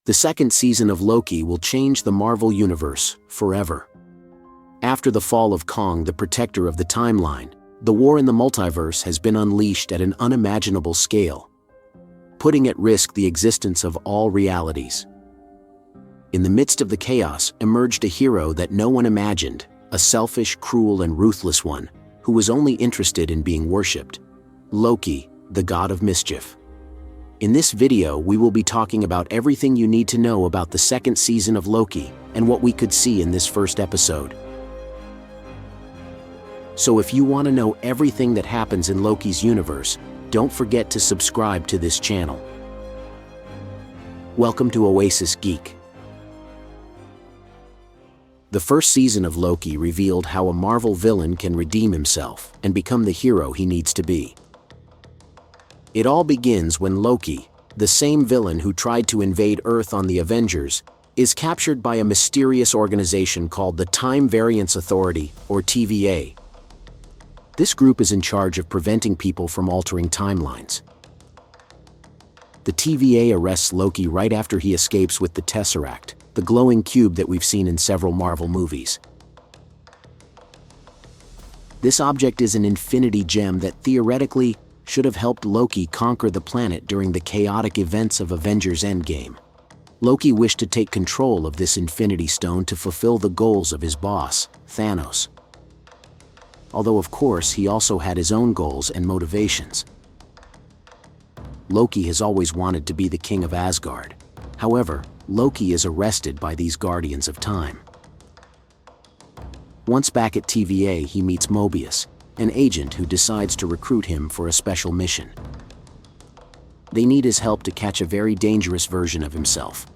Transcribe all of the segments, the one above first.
The second season of Loki will change the Marvel Universe forever. After the fall of Kang, the protector of the timeline, the war in the multiverse has been unleashed at an unimaginable scale, putting at risk the existence of all realities. In the midst of the chaos emerged a hero that no one imagined, a selfish, cruel, and ruthless one, who was only interested in being worshipped. Loki, the god of mischief. In this video, we will be talking about everything you need to know about the second season of Loki and what we could see in this first episode. So if you want to know everything that happens in Loki's universe, don't forget to subscribe to this channel. Welcome to Oasis Geek. The first season of Loki revealed how a Marvel villain can redeem himself and become the hero he needs to be. It all begins when Loki, the same villain who tried to invade Earth on the Avengers, is captured by a mysterious organization called the Time Variance Authority, or TVA. This group is in charge of preventing people from altering timelines. The TVA arrests Loki right after he escapes with the Tesseract, the glowing cube that we've seen in several Marvel movies. This object is an infinity gem that theoretically should have helped Loki conquer the planet during the chaotic events of Avengers Endgame. Loki wished to take control of this infinity stone to fulfill the goals of his boss, Thanos. Although of course he also had his own goals and motivations. Loki has always wanted to be the king of Asgard. However, Loki is arrested by these Guardians of Time. Once back at TVA, he meets Mobius, an agent who decides to recruit him for a special mission. They need his help to catch a very dangerous version of himself,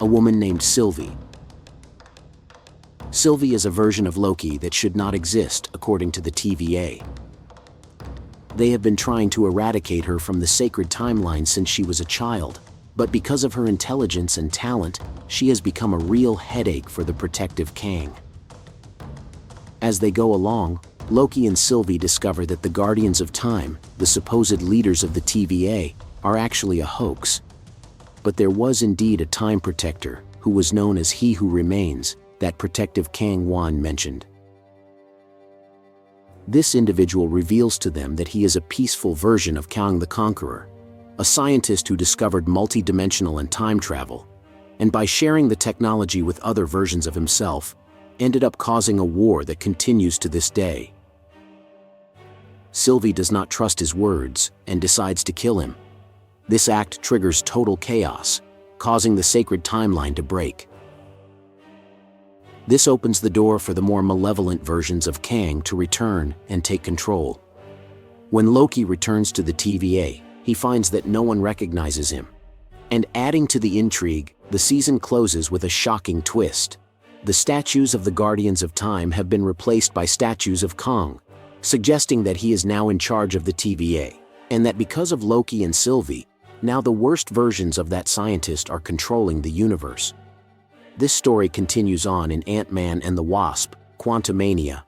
a woman named Sylvie. Sylvie is a version of Loki that should not exist, according to the TVA. They have been trying to eradicate her from the sacred timeline since she was a child, but because of her intelligence and talent, she has become a real headache for the protective Kang. As they go along, Loki and Sylvie discover that the Guardians of Time, the supposed leaders of the TVA, are actually a hoax. But there was indeed a time protector, who was known as He Who Remains, that protective Kang Wan mentioned. This individual reveals to them that he is a peaceful version of Kang the Conqueror, a scientist who discovered multi-dimensional and time travel, and by sharing the technology with other versions of himself, ended up causing a war that continues to this day. Sylvie does not trust his words and decides to kill him. This act triggers total chaos, causing the sacred timeline to break. This opens the door for the more malevolent versions of Kang to return and take control. When Loki returns to the TVA, he finds that no one recognizes him. And adding to the intrigue, the season closes with a shocking twist. The statues of the Guardians of Time have been replaced by statues of Kang, suggesting that he is now in charge of the TVA, and that because of Loki and Sylvie, now the worst versions of that scientist are controlling the universe. This story continues on in Ant-Man and the Wasp: Quantumania.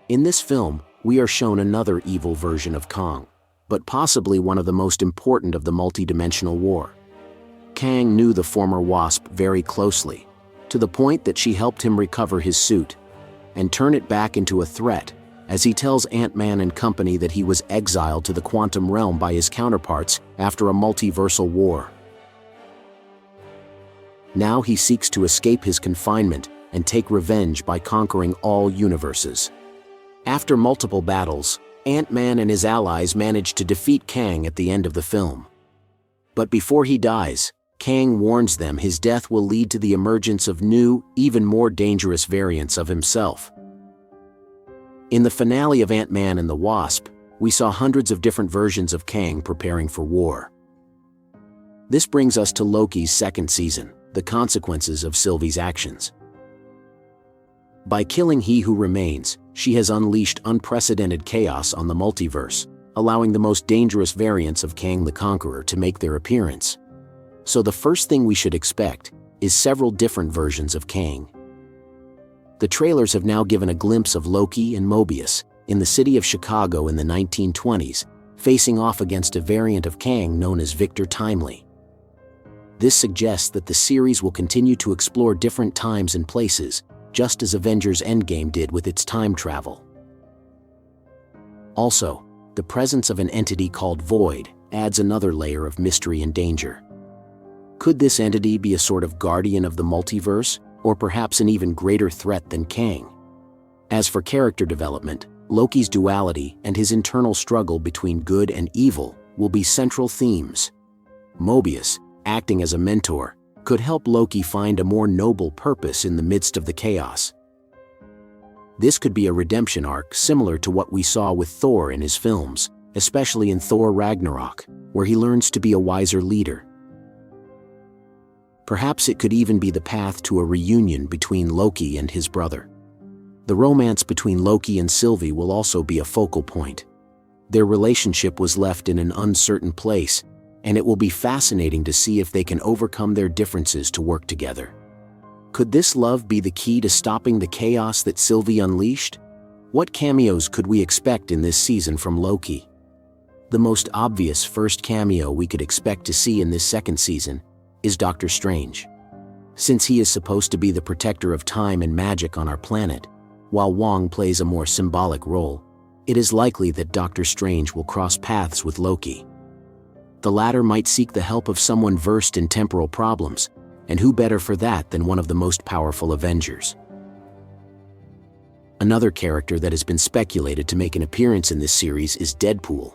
In this film, we are shown another evil version of Kang, but possibly one of the most important of the multi-dimensional war. Kang knew the former Wasp very closely, to the point that she helped him recover his suit and turn it back into a threat, as he tells Ant-Man and company that he was exiled to the quantum realm by his counterparts after a multiversal war. Now he seeks to escape his confinement and take revenge by conquering all universes. After multiple battles, Ant-Man and his allies manage to defeat Kang at the end of the film. But before he dies, Kang warns them his death will lead to the emergence of new, even more dangerous variants of himself. In the finale of Ant-Man and the Wasp, we saw hundreds of different versions of Kang preparing for war. This brings us to Loki's second season, the consequences of Sylvie's actions. By killing He Who Remains, she has unleashed unprecedented chaos on the multiverse, allowing the most dangerous variants of Kang the Conqueror to make their appearance. So the first thing we should expect is several different versions of Kang. The trailers have now given a glimpse of Loki and Mobius in the city of Chicago in the 1920s, facing off against a variant of Kang known as Victor Timely. This suggests that the series will continue to explore different times and places, just as Avengers Endgame did with its time travel. Also, the presence of an entity called Void adds another layer of mystery and danger. Could this entity be a sort of guardian of the multiverse, or perhaps an even greater threat than Kang? As for character development, Loki's duality and his internal struggle between good and evil will be central themes. Mobius, acting as a mentor, could help Loki find a more noble purpose in the midst of the chaos. This could be a redemption arc similar to what we saw with Thor in his films, especially in Thor Ragnarok, where he learns to be a wiser leader. Perhaps it could even be the path to a reunion between Loki and his brother. The romance between Loki and Sylvie will also be a focal point. Their relationship was left in an uncertain place, and it will be fascinating to see if they can overcome their differences to work together. Could this love be the key to stopping the chaos that Sylvie unleashed? What cameos could we expect in this season from Loki? The most obvious first cameo we could expect to see in this second season is Doctor Strange. Since he is supposed to be the protector of time and magic on our planet, while Wong plays a more symbolic role, it is likely that Doctor Strange will cross paths with Loki. The latter might seek the help of someone versed in temporal problems, and who better for that than one of the most powerful Avengers? Another character that has been speculated to make an appearance in this series is Deadpool.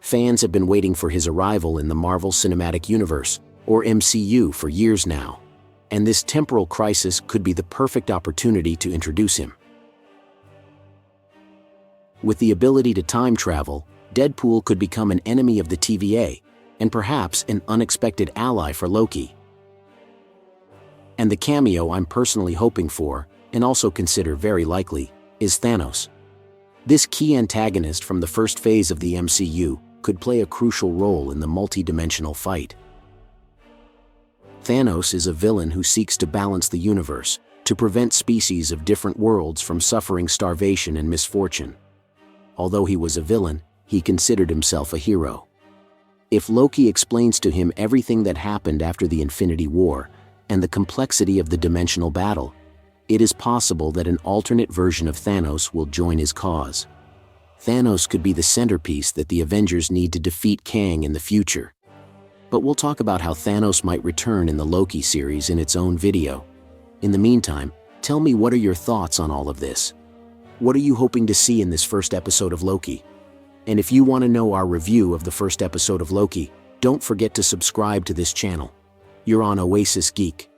Fans have been waiting for his arrival in the Marvel Cinematic Universe, or MCU, for years now, and this temporal crisis could be the perfect opportunity to introduce him. With the ability to time travel, Deadpool could become an enemy of the TVA, and perhaps an unexpected ally for Loki. And the cameo I'm personally hoping for, and also consider very likely, is Thanos. This key antagonist from the first phase of the MCU could play a crucial role in the multi-dimensional fight. Thanos is a villain who seeks to balance the universe, to prevent species of different worlds from suffering starvation and misfortune. Although he was a villain, he considered himself a hero. If Loki explains to him everything that happened after the Infinity War, and the complexity of the dimensional battle, it is possible that an alternate version of Thanos will join his cause. Thanos could be the centerpiece that the Avengers need to defeat Kang in the future. But we'll talk about how Thanos might return in the Loki series in its own video. In the meantime, tell me, what are your thoughts on all of this? What are you hoping to see in this first episode of Loki? And if you want to know our review of the first episode of Loki, don't forget to subscribe to this channel. You're on Oasis Geek.